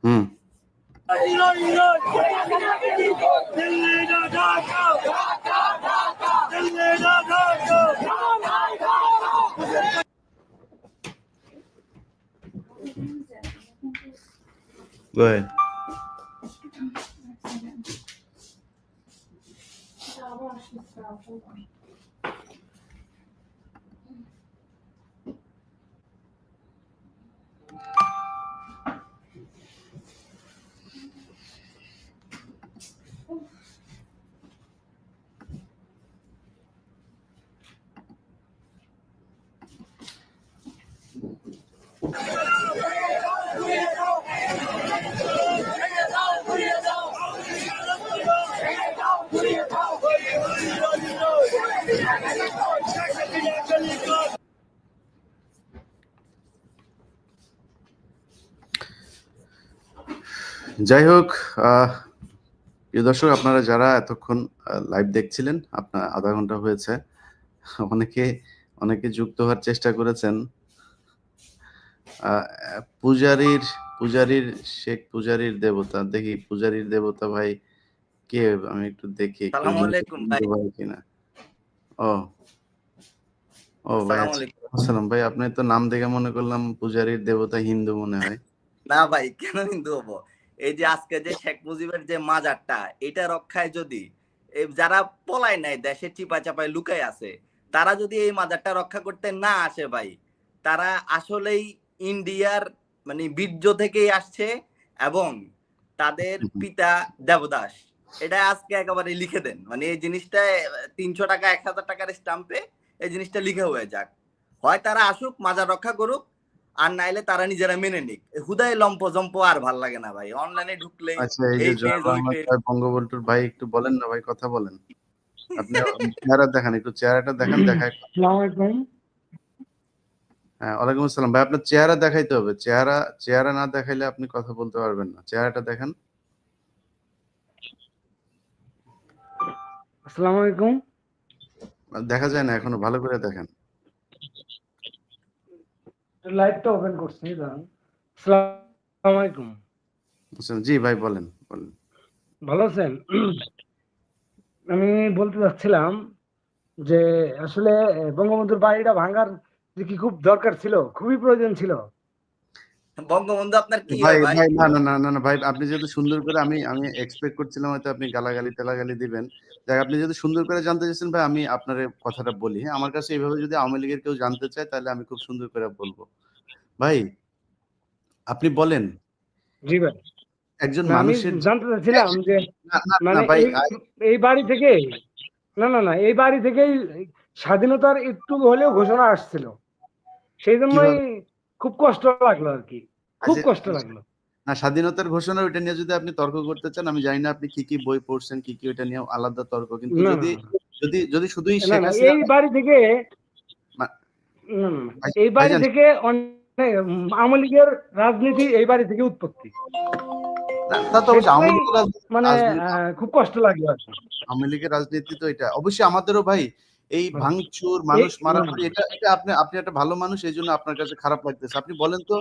হুম, go ahead. যাই হোক, প্রিয় দর্শক, আপনারা যারা এতক্ষণ লাইভ দেখছিলেন, আপনার আধা ঘন্টা হয়েছে, অনেকে অনেকে যুক্ত হওয়ার চেষ্টা করেছেন। পূজারীর শেখ পূজারীর দেবতা, দেখি পূজারীর দেবতা ভাই কে, আমি একটু দেখি আসসালামু আলাইকুম ভাই। কিনা। ও ও ভাই, আসসালামু আলাইকুম। আসসালাম ভাই। আপনি তো নাম দেখে মনে করলাম পূজারীর দেবতা হিন্দু মনে হয়। না ভাই, কেন হিন্দু হবো? এই যে আজকে যে শেখ মুজিবের যে মাজারটা, এটা রক্ষায় যদি যারা পলায় নাই, দেশে চিপা চাপায় লুকায় আছে, তারা যদি এই মাজারটা রক্ষা করতে না আসে ভাই, তারা আসলেই ইন্ডিয়ার মানে বীর্য থেকেই আসছে এবং তাদের পিতা দেবদাস। এটা আজকে একেবারে লিখে দেন, মানে এই জিনিসটা 300 টাকা 1000 টাকার স্টাম্পে এই জিনিসটা লিখে হয়ে যাক। হয় তারা আসুক মাজার রক্ষা করুক, আর নাইলে তারা নিজেরা মেনে নিক। হুদাই লম্প জম্প আর ভাল লাগে না ভাই। অনলাইনে ঢুকলেই আচ্ছা, এই যে এই জয় পেজ ওই বাংলা পেজ। জয় বঙ্গবন্ধুর ভাই একটু বলেন না ভাই, কথা বলেন। আপনি চেহারা দেখান, একটু চেহারাটা দেখান, দেখায়। আসসালামু আলাইকুম। হ্যাঁ, ওয়ালাইকুম আসসালাম ভাই। আপনার চেহারা দেখাইতে হবে, চেহারা না দেখাইলে আপনি কথা বলতে পারবেন না। চেহারাটা দেখান। আসসালামু আলাইকুম। দেখা যায় না এখনো, ভালো করে দেখেন। লাইভটা ওপেন করছি, দাঁড়ান। আসসালামু আলাইকুম। আচ্ছা, জি ভাই বলেন বলেন। ভালো আছেন? আমি বলতে চাচ্ছিলাম যে আসলে বঙ্গবন্ধুর বাড়িটা ভাঙার যে কি খুব দরকার ছিল, খুবই প্রয়োজন ছিল। বঙ্গবন্ধু আপনার কি ভাই হয় ভাই? ভাই না না না না না ভাই, আপনি যেহেতু সুন্দর করে, আমি আমি এক্সপেক্ট করছিলাম হয়তো আপনি গালাগালি টালাগালি দিবেন। দেখ, আপনি যেহেতু সুন্দর করে জানতে চাইছেন ভাই, আমি আপনার এই কথাটা বলি। হ্যাঁ, আমার কাছে এইভাবে যদি আওয়ামী লীগের কেউ জানতে চায় তাহলে আমি খুব সুন্দর করে বলবো। ভাই আপনি বলেন, জি ভাই। একজন না, আমি মানুষের জানতে চাচ্ছিলাম যে না না না মানে ভাই, এই বাড়ি থেকে এই বাড়ি থেকেই স্বাধীনতার একটু হলেও ঘোষণা আসছিল। সেই জন্যই কিভাবে? খুব কষ্ট লাগলো আর কি, খুব আচ্ছা, কষ্ট লাগলো। না, স্বাধীনতার ঘোষণা ওইটা নিয়ে যদি আপনি তর্ক করতে চান, আমি জানি না আপনি কি কি বই পড়ছেন, কি কি ওইটা নিয়ে আলাদা তর্ক। কিন্তু না যদি না যদি যদি শুধুই না শেখ না, হাসিনা এই বাড়ি থেকে মা- না না, এই বাড়ি ভাইজান, থেকে অনেক আওয়ামী লীগের রাজনীতি এই বাড়ি থেকে উৎপত্তি। তা তো অবশ্যই আওয়ামী সেজন্যই লীগের মানে রাজনীতি, খুব কষ্ট লাগলো আর কি। আওয়ামী লীগের রাজনীতি তো এটা অবশ্যই আমাদেরও ভাই। এই ভাঙচুর, মানুষ না, মারামারি, এটা এটা আপনি আপনি একটা ভালো মানুষ, এই জন্য আপনার কাছে খারাপ লাগতেছে। আপনি বলেন তো,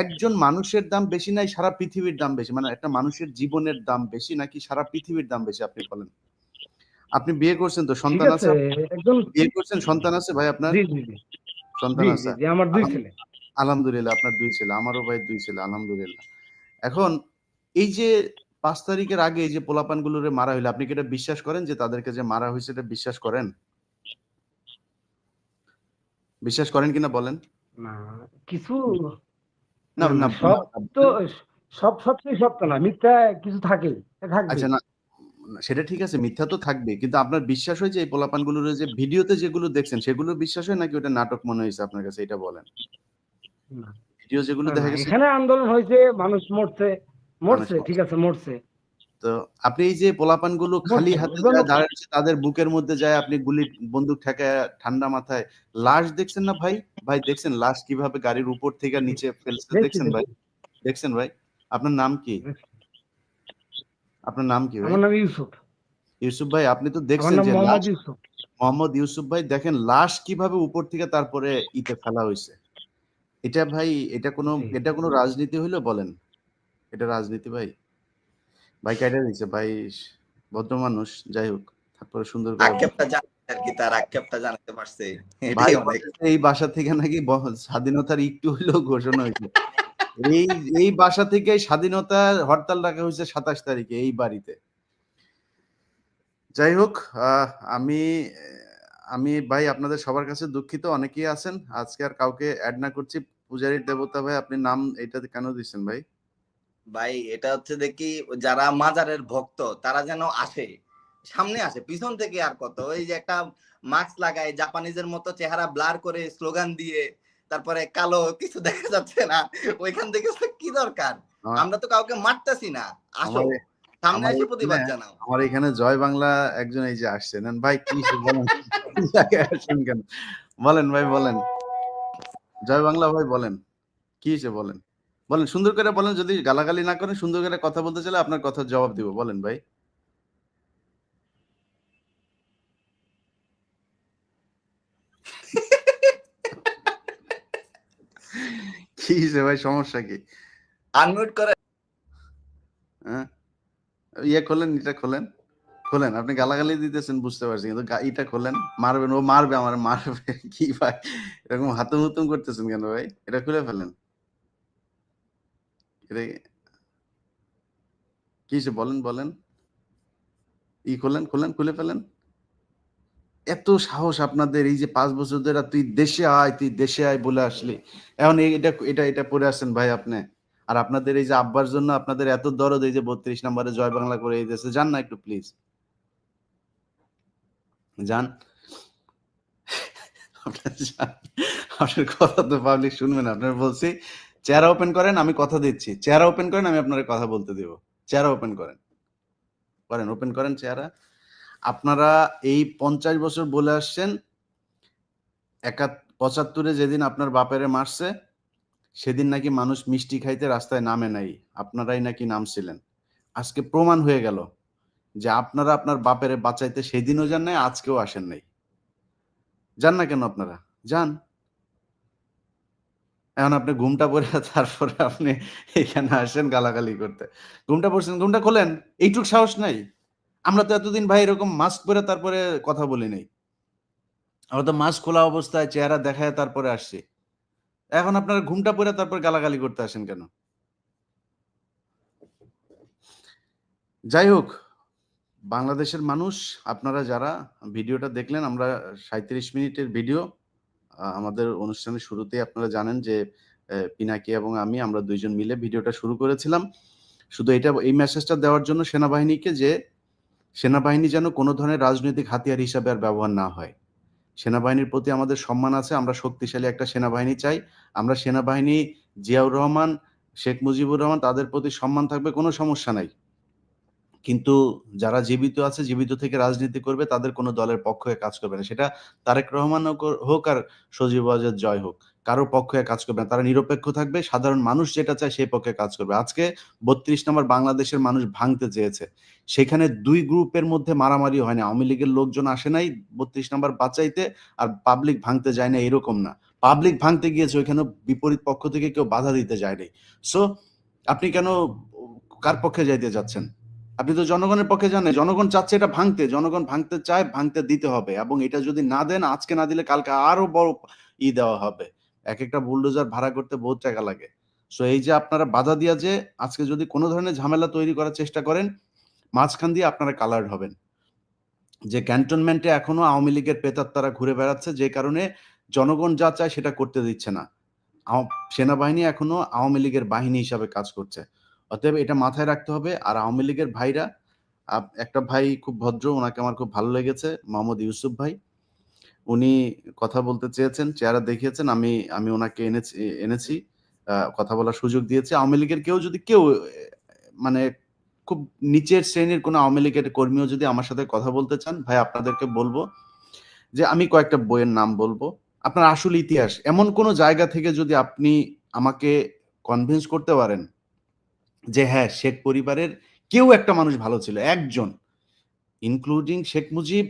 একজন মানুষের দাম বেশি নাই সারা পৃথিবীর দাম বেশি, মানে একটা মানুষের জীবনের দাম বেশি নাকি সারা পৃথিবীর দাম বেশি? আপনি বলেন। আপনি বিয়ে করছেন তো, ঠিক সন্তান আছে? আছে, একদম। বিয়ে করছেন, সন্তান আছে ভাই আপনার? জি জি জি সন্তান জি জি আছে? জি, আমার 2 ছেলে। আলহামদুলিল্লাহ, আপনার 2 ছেলে, আমারও ভাই 2 ছেলে, আলহামদুলিল্লাহ। এখন এই যে 5 তারিখের আগে এই যে পোলাপানগুলোরে মারা হইলো, আপনি কি এটা বিশ্বাস করেন যে তাদেরকে যে মারা হইছে, এটা বিশ্বাস করেন? বিশ্বাস করেন কিনা বলেন? না, কিছু না, না না, না, না, সব তো সত্যি সত্য না, মিথ্যা কিছু থাকেই, আচ্ছা, থাকবেই। না, না, সেটা ঠিক আছে, মিথ্যা তো থাকবেই। কিন্তু আপনার বিশ্বাস হয় যে এই পোলাপানগুলোর যে ভিডিওতে যেগুলো দেখছেন সেগুলো বিশ্বাস হয় নাকি ওটা নাটক মনে হইছে আপনার কাছে, এটা বলেন। না ভিডিও যেগুলো না না, দেখা গেছে এখানে আন্দোলন হয়েছে, মানুষ মরছে, মানুষ মরছে, ঠিক মরছে। আছে, মরছে, তো আপনি এই যে পোলাপানগুলো খালি মরছে হাতে এবং যায় দাঁড়াচ্ছে, তাদের বুকের মধ্যে যায় আপনি গুলি বন্দুক ঠেকায় ঠান্ডা মাথায় লাশ দেখছেন না ভাই? ভাই দেখছেন লাশ কিভাবে গাড়ির উপর থেকে নিচে ফেলছে, দেখছি দেখছেন ভাই? দেখছি দেখছেন ভাই? আপনার নাম কি? দেখছি। আপনার নাম কি ভাই? আমার নাম ইউসুফ। ইউসুফ ভাই, আপনি তো আমার দেখছেন নাম যে মোহাম্মদ লাশ, ইউসুফ। মোহাম্মদ ইউসুফ ভাই, দেখেন লাশ কিভাবে উপর থেকে তারপরে ইতে ফেলা হইছে। এটা ভাই, জি এটা কোনো রাজনীতি হইলো বলেন? এটা রাজনীতি ভাই? ভাই কাইটা দিছে ভাই, ভদ্র মানুষ, যাই হোক। তারপরে সুন্দর করে আক্ষেপটা জানাতে আর কি, তার আক্ষেপটা জানাতে পারছে, ভাই এটাই অনেক। বলতেছে এই বাসা থেকে নাকি স্বাধীনতার একটু হইলেও ঘোষণা হয়েছে। এই এই বাসা থেকে স্বাধীনতার হরতাল ডাকা হয়েছে 27 তারিখে এই বাড়িতে। যাই হোক, আমি আমি ভাই আপনাদের সবার কাছে দুঃখিত, অনেকেই আছেন। আজকে আর কাউকে এড না করছি। পূজারীর দেবতা ভাই, আপনি নাম এটাতে কেন দিচ্ছেন ভাই? ভাই এটা হচ্ছে দেখি যারা মাজারের ভক্ত তারা যেন আসে, সামনে আসে, পিছন থেকে আর কত, ওই যে একটা মাস্ক লাগায় জাপানিজের মতো চেহারা ব্লার করে স্লোগান দিয়ে তারপরে কালো কিছু দেখা যাচ্ছে না, ওইখান থেকে কি দরকার? আমার আমরা তো কাউকে মারতাছি না, আসো আমার সামনে আমার এসে এখানে প্রতিবাদ জানাও। আমার এখানে জয় বাংলা একজন এই যে আসছে। নেন ভাই, কি বলেন? এই জায়গায় আসেন কেন? বলেন ভাই, বলেন। জয় বাংলা ভাই বলেন। কি হইছে বলেন? বলেন, সুন্দর করে বলেন, যদি গালাগালি না করেন, সুন্দর করে কথা বলতে চাইলে আপনার কথার জবাব দিব। বলেন ভাই। কি হইছে ভাই, সমস্যা কি? আনমিউট করে। হ্যাঁ? ইয়ে খোলেন, এটা খোলেন। খোলেন। আপনি গালাগালি দিতেছেন বুঝতে পারছি। কিন্তু ইটা খোলেন। মারবেন, ও মারবে, আমার মারবে। কি ভাই? এরকম হাতুম-হুতুম করতেছেন কেন ভাই? এটা খুলে ফেলেন। এটা কি হইছে বলেন, বলেন। খোলেন, খোলেন, খুলে ফেলেন। এত সাহস আপনাদের, এই যে 5 বছর ধরে তুই দেশে আয় বলে আসলি, এখন এটা এটা এটা পরে আসছেন ভাই আপনি। আর আপনাদের এই যে আব্বার জন্য আপনাদের এত দরদ, এই যে 32 নম্বরে জয় বাংলা করে এই দেশে যান না একটু প্লিজ, যান। আপনার যান। আপনার কথা তো পাবলিক শুনবে না। আপনার বলছি চেহারা ওপেন করেন, আমি কথা দিচ্ছি। চেহারা ওপেন করেন, আমি আপনার কথা বলতে দিব। চেহারা ওপেন করেন, ওপেন করেন চেহারা। আপনারা এই 50 বছর বলে আসছেন 75-এ যেদিন আপনার বাপেরে মারছে সেদিন নাকি মানুষ মিষ্টি খাইতে রাস্তায় নামে নাই, আপনারাই নাকি নামছিলেন। আজকে প্রমাণ হয়ে গেল যে আপনারা আপনার বাপেরে বাঁচাইতে সেদিনও যান নাই, আজকেও আসেন নাই। যান না কেন আপনারা? যান। এখন আপনি ঘুমটা পড়ে তারপরে আপনি এখানে আসেন গালাগালি করতে। ঘুমটা পড়ছেন, ঘুমটা খোলেন। এইটুক সাহস নাই? আমরা তো এতদিন ভাই এরকম মাস্ক পরে তারপরে কথা বলি নাই। আমরা তো মাস্ক খোলা অবস্থায় চেহারা দেখায় তারপরে আসছি। এখন আপনারা ঘুমটা পড়ে তারপর গালাগালি করতে আসেন কেন? যাই হোক, বাংলাদেশের মানুষ, আপনারা যারা ভিডিওটা দেখলেন, আমরা 37 মিনিটের ভিডিও, আমাদের অনুষ্ঠানের শুরুতেই আপনারা জানেন যে পিনাকি এবং আমরা 2 জন মিলে ভিডিওটা শুরু করেছিলাম। শুধু এই মেসেজটা দেওয়ার জন্য সেনাবাহিনীকে, যে সেনাবাহিনী যেন কোনো ধরনের রাজনৈতিক হাতিয়ার হিসাবে আর ব্যবহার না হয়। সেনাবাহিনীর প্রতি আমাদের সম্মান আছে। আমরা শক্তিশালী একটা সেনাবাহিনী চাই। আমরা সেনাবাহিনী, জিয়াউর রহমান, শেখ মুজিবুর রহমান, তাদের প্রতি সম্মান থাকবে, কোনো সমস্যা নাই। কিন্তু যারা জীবিত আছে, জীবিত থেকে রাজনীতি করবে, তাদের কোনো দলের পক্ষ হয়ে কাজ করবে না। সেটা তারেক রহমান হোক আর সজীব ওয়াজেদ জয় হোক, কারো পক্ষ হয়ে কাজ করবে না। তারা নিরপেক্ষ থাকবে, সাধারণ মানুষ যেটা চায় সেই পক্ষে কাজ করবে। আজকে 32 নম্বর বাংলাদেশের মানুষ ভাঙতে চেয়েছে, সেখানে 2 গ্রুপের মধ্যে মারামারি হয় না। আওয়ামী লীগের লোকজন আসে নাই 32 নম্বর বাঁচাইতে, আর পাবলিক ভাঙতে যায় না, এরকম না। পাবলিক ভাঙতে গিয়েছে, ওইখানে বিপরীত পক্ষ থেকে কেউ বাধা দিতে যায় নাই। সো আপনি কেন কার পক্ষে যাইতে যাচ্ছেন? আপনি তো জনগণের পক্ষে যান নাই। জনগণ চাচ্ছে এটা ভাঙতে, জনগণ ভাঙতে চায়, ভাঙতে দিতে হবে। এবং এটা যদি না দেন, আজকে না দিলে কালকে আরো বড় দেওয়া হবে। এক একটা বুলডোজার ভাড়া করতে বহুত টাকা লাগে। সো এই যে আপনারা বাধা দিয়া যে আজকে যদি কোনো ধরনের ঝামেলা তৈরি করার চেষ্টা করেন, মাঝখান দিয়ে আপনারা কালার্ড হবেন। যে ক্যান্টনমেন্টে এখনো আওয়ামী লীগের প্রেতাত্মারা ঘুরে বেড়াচ্ছে, যে কারণে জনগণ যা চায় সেটা করতে দিচ্ছে না। সেনাবাহিনী এখনো আওয়ামী লীগের বাহিনী হিসাবে কাজ করছে। অতএব এটা মাথায় রাখতে হবে। আর আওয়ামী লীগের ভাইরা, একটা ভাই খুব ভদ্র, ওনাকে আমার খুব ভালো লেগেছে, মোহাম্মদ ইউসুফ ভাই। উনি কথা বলতে চেয়েছেন, চেহারা দেখিয়েছেন, আমি ওনাকে এনেছি, কথা বলার সুযোগ দিয়েছি। আওয়ামী লীগের কেউ মানে খুব নিচের শ্রেণীর কোনো আওয়ামী লীগের কর্মীও যদি আমার সাথে কথা বলতে চান, ভাই আপনাদেরকে বলবো যে আমি কয়েকটা বইয়ের নাম বলবো। আপনার আসল ইতিহাস, এমন কোনো জায়গা থেকে যদি আপনি আমাকে কনভিন্স করতে পারেন যে হ্যাঁ, শেখ পরিবারের কেউ একটা মানুষ ভালো ছিল, একজন, ইনক্লুডিং শেখ মুজিব,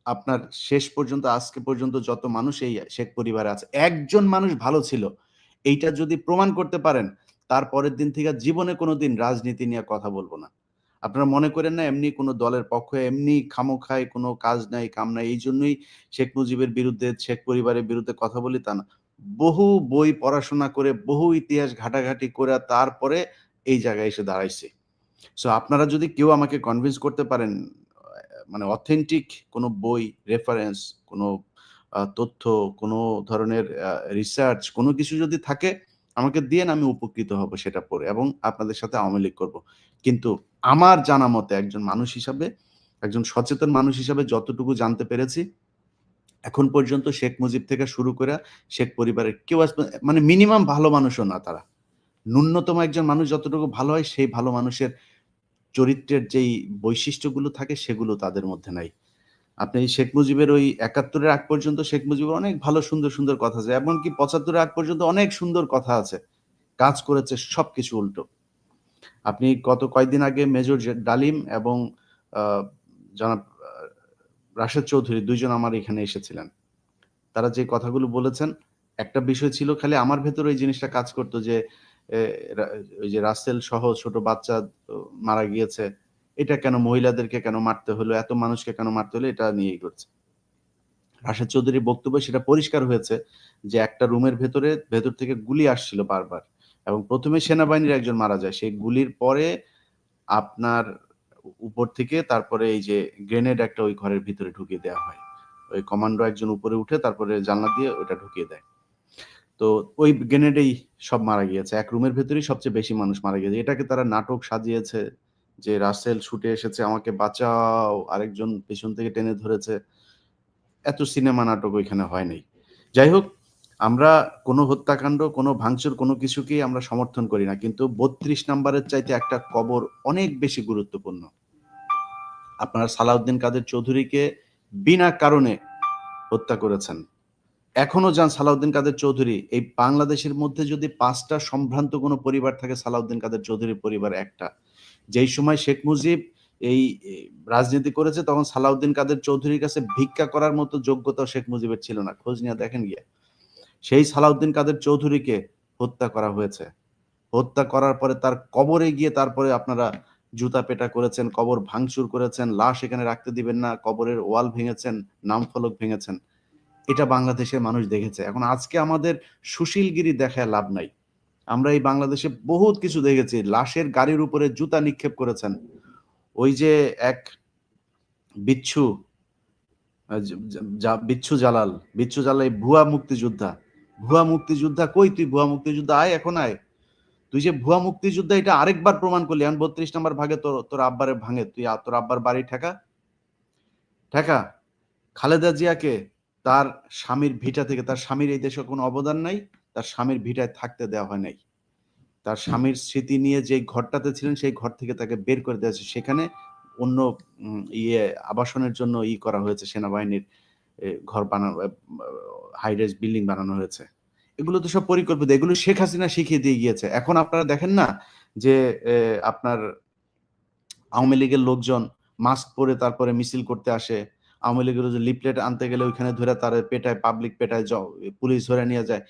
আপনার শেষ পর্যন্ত আজকে পর্যন্ত যত মানুষ এই শেখ পরিবারে আছে, একজন মানুষ ভালো ছিল, এইটা যদি প্রমাণ করতে পারেন, তারপরের দিন থেকে জীবনে কোনোদিন রাজনীতি নিয়ে কথা বলবো না। আপনারা মনে করেন না এমনি কোনো দলের পক্ষে এমনি খামোখায় কোনো কাজ নাই, কাম নাই, এই জন্যই শেখ মুজিবের বিরুদ্ধে, শেখ পরিবারের বিরুদ্ধে কথা বলি, তা না। বহু বই পড়াশোনা করে, বহু ইতিহাস ঘাটাঘাটি করে তারপরে এই জায়গায় এসে দাঁড়াইছি। সো আপনারা যদি কেউ আমাকে কনভিন্স করতে পারেন, মানে অথেন্টিক কোনো বই, রেফারেন্স, কোনো তথ্য, কোনো ধরনের রিসার্চ, কোনো কিছু যদি থাকে আমাকে দিয়েন, আমি উপকৃত হব সেটা পড়ে, এবং আপনাদের সাথে আওয়ামী লীগ করবো। কিন্তু আমার জানা মতে, একজন মানুষ হিসাবে, একজন সচেতন মানুষ হিসাবে যতটুকু জানতে পেরেছি, এখন পর্যন্ত শেখ মুজিব থেকে শুরু করে শেখ পরিবারের কেউ মানে মিনিমাম ভালো মানুষও না তারা। ন্যূনতম একজন মানুষ যতটুকু ভালো হয়, সেই ভালো মানুষের চরিত্রের যেই বৈশিষ্ট্যগুলো থাকে সেগুলো তাদের মধ্যে নাই। আপনি শেখ মুজিবের ওই ৭১-এর আগ পর্যন্ত শেখ মুজিবের অনেক ভালো সুন্দর কথা আছে, এমনকি ৭৫-এর আগ পর্যন্ত অনেক সুন্দর কথা আছে, কাজ করেছে সবকিছু উল্টো। আপনি কয়েকদিন আগে মেজর ডালিম এবং জনাব রাশেদ চৌধুরী 2 জন আমার এখানে এসেছিলেন। তারা যে কথাগুলো বলেছেন, একটা বিষয় ছিল খালি আমার ভেতরে ওই জিনিসটা কাজ করতো যে ওই যে রাসেল সহ ছোট বাচ্চা মারা গিয়েছে, এটা কেন, মহিলাদেরকে কেন মারতে হলো, এত মানুষকে কেন মারতে হলো, এটা নিয়েই করছে। রাশেদ চৌধুরীর বক্তব্য সেটা পরিষ্কার হয়েছে যে একটা রুমের ভেতর থেকে গুলি আসছিল বারবার, এবং প্রথমে সেনাবাহিনীর একজন মারা যায়, সেই গুলির পরে আপনার উপর থেকে তারপরে এই যে গ্রেনেড একটা ওই ঘরের ভিতরে ঢুকিয়ে দেওয়া হয়। ওই কমান্ডো একজন উপরে উঠে তারপরে জানলা দিয়ে ওটা ঢুকিয়ে দেয়। তো ওই গ্রেনেডেই সব মারা গিয়েছে, এক রুমের ভেতরেই সবচেয়ে বেশি মানুষ মারা গিয়েছে। এটাকে তারা নাটক সাজিয়েছে যে রাসেল ছুটে এসেছে আমাকে বাঁচাও, আরেকজন পেছন থেকে টেনে ধরেছে। এত সিনেমা নাটক ওইখানে হয় নাই। যাই হোক, আমরা কোনো হত্যাকাণ্ড, কোনো ভাঙচুর, কোনো কিছুকেই আমরা সমর্থন করি না, কিন্তু 32 নম্বরের চাইতে একটা কবর অনেক বেশি গুরুত্বপূর্ণ। আপনারা সালাউদ্দিন কাদের চৌধুরীকে বিনা কারণে হত্যা করেছেন। এখনো যান সালাউদ্দিন কাদের চৌধুরী, এই বাংলাদেশের মধ্যে যদি 5টা সম্ভ্রান্ত কোনো পরিবার থাকে, সালাউদ্দিন কাদের চৌধুরীর পরিবার একটা। যেই সময় শেখ মুজিব এই রাজনীতি করেছে তখন সালাউদ্দিন কাদের চৌধুরীর কাছে ভিক্ষা করার মতো যোগ্যতা শেখ মুজিবের ছিল না, খোঁজ নিয়ে দেখেন গিয়ে। সেই সালাউদ্দিন কাদের চৌধুরীকে হত্যা করা হয়েছে। হত্যা করার পরে তার কবরে গিয়ে তারপরে আপনারা জুতা পেটা করেছেন, কবর ভাঙচুর করেছেন, লাশ এখানে রাখতে দিবেন না, কবরের ওয়াল ভেঙেছেন, নাম ফলক ভেঙেছেন। এটা বাংলাদেশের মানুষ দেখেছে। এখন আজকে আমাদের সুশীলগিরি দেখায় লাভ নাই। আমরা এই বাংলাদেশে বহুত কিছু দেখেছি। লাশের গাড়ির উপরে জুতা নিক্ষেপ করেছেন। ওই যে এক বিচ্ছু বিচ্ছু জালাল ভুয়া মুক্তিযোদ্ধা কই তুই? ভুয়া মুক্তিযোদ্ধা আয়, এখন আয়। তুই যে ভুয়া মুক্তিযোদ্ধা এটা আরেকবার প্রমাণ করলি। এখন 32 নম্বর ভাগে তোর আব্বারে ভাঙে, তুই তোর আব্বার বাড়ি ঠেকা। খালেদা জিয়াকে তার স্বামীর ভিটা থেকে, তার স্বামীর এই দেশে কোনো অবদান নাই, তার স্বামীর ভিটায় থাকতে দেওয়া হয় নাই। তার স্বামীর স্মৃতি নিয়ে যে ঘরটাতে ছিলেন সেই ঘর থেকে তাকে বের করে দেওয়া হয়েছে। সেখানে অন্য আবাসনের জন্য করা হয়েছে, সেনাবাহিনীর ঘর বানানো, হাইরাইজ বিল্ডিং বানানো হয়েছে। এগুলো তো সব পরিকল্পিত, এগুলো শেখ হাসিনা শিখিয়ে দিয়ে গিয়েছে। এখন আপনারা দেখেন না যে আপনার আওয়ামী লীগের লোকজন মাস্ক পরে তারপরে মিছিল করতে আসে, আওয়ামী লীগের যে লিফলেট আনতে গেলে ওইখানে ধরে তার পেটায়, পাবলিক পেটায়, পুলিশ ধরে নিয়ে যায়।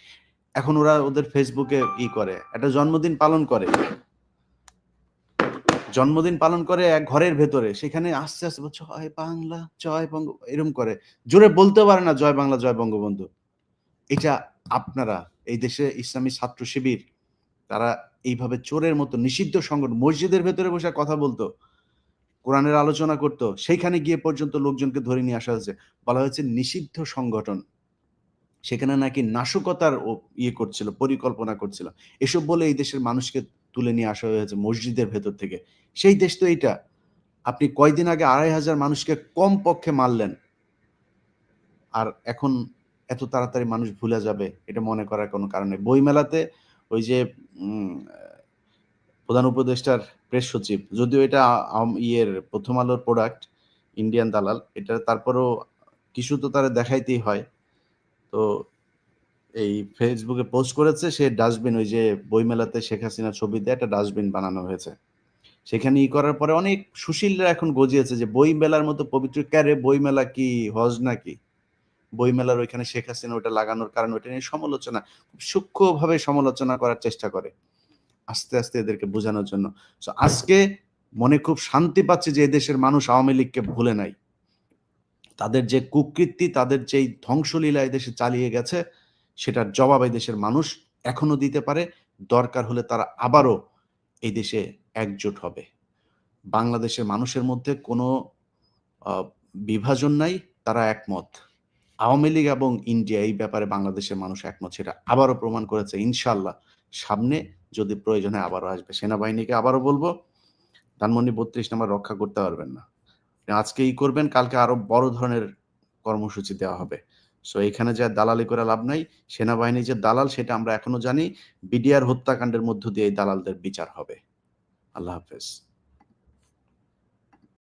এখন ওরা ওদের ফেসবুকে করে, একটা জন্মদিন পালন করে এক ঘরের ভেতরে, সেখানে আস্তে আস্তে জয় বাংলা জয় বঙ্গ এরকম করে, জোরে বলতে পারে না জয় বাংলা জয় বঙ্গবন্ধু। এটা আপনারা এই দেশে ইসলামী ছাত্র শিবির তারা এইভাবে চোরের মতো নিষিদ্ধ সংগঠন, মসজিদের ভেতরে বসে কথা বলতো, কোরআনের আলোচনা করত, সেইখানে গিয়ে পর্যন্ত লোকজনকে ধরে নিয়ে আসা হয়েছে, বলা হয়েছে নিষিদ্ধ সংগঠন। সেখানে নাকি নাশকতার করছিল, পরিকল্পনা করছিল, এসব বলে এই দেশের মানুষকে তুলে নিয়ে আসা হয়েছে মসজিদের ভেতর থেকে। সেই দেশ তো এইটা। আপনি কয়দিন আগে 2500 মানুষকে কম পক্ষে মারলেন, আর এখন এত তাড়াতাড়ি মানুষ ভুলে যাবে এটা মনে করার কোনো কারণ নেই। বইমেলাতে ওই যে প্রধান উপদেষ্টার প্রেস সচিব, যদিও এটা প্রথম আলোর প্রোডাক্ট, ইন্ডিয়ান দালাল, এটা তারপরও কিছু তো তারা দেখাইতেই হয়। তো এই ফেসবুকে পোস্ট করেছে সে ডাস্টবিন, ওই যে বইমেলাতে শেখ হাসিনার ছবি দিয়ে একটা ডাস্টবিন বানানো হয়েছে, সেখানে করার পরে অনেক সুশীলরা এখন গজিয়েছে যে বইমেলার মতো পবিত্র, ক্যারে বইমেলা কি হজ নাকি? বইমেলার ওইখানে শেখ হাসিনা ওটা লাগানোর কারণ ওইটা নিয়ে সমালোচনা, খুব সূক্ষ্মভাবে সমালোচনা করার চেষ্টা করে আস্তে আস্তে এদেরকে বোঝানোর জন্য। আজকে মনে খুব শান্তি পাচ্ছে যে এদেশের মানুষ আওয়ামী লীগকে ভুলে নাই। তাদের যে কুকৃতি, তাদের যেই ধ্বংসলীলা এদেশে চালিয়ে গেছে, সেটার জবাব এই দেশের মানুষ এখনো দিতে পারে। দরকার হলে তারা আবারও এই দেশে একজোট হবে। বাংলাদেশের মানুষের মধ্যে কোনো বিভাজন নাই, তারা একমত। আওয়ামী লীগ এবং ইন্ডিয়া এই ব্যাপারে বাংলাদেশের মানুষ একমত, সেটা আবারও প্রমাণ করেছে। ইনশাল্লাহ সামনে যদি প্রয়োজন হয় আবারও আসবে। সেনাবাহিনীকে আবারও বলবো, ধানমন্ডি 32 নম্বর রক্ষা করতে পারবেন না, আজকে করবেন, কালকে আরো বড় ধরনের কর্মসূচি দেওয়া হবে। সো এখানে যা দালালি করে লাভ নাই। সেনাবাহিনী যে দালাল সেটা আমরা এখনো জানি। বিডিআর হত্যাকাণ্ডের মধ্য দিয়ে এই দালালদের বিচার হবে। আল্লাহ হাফেজ।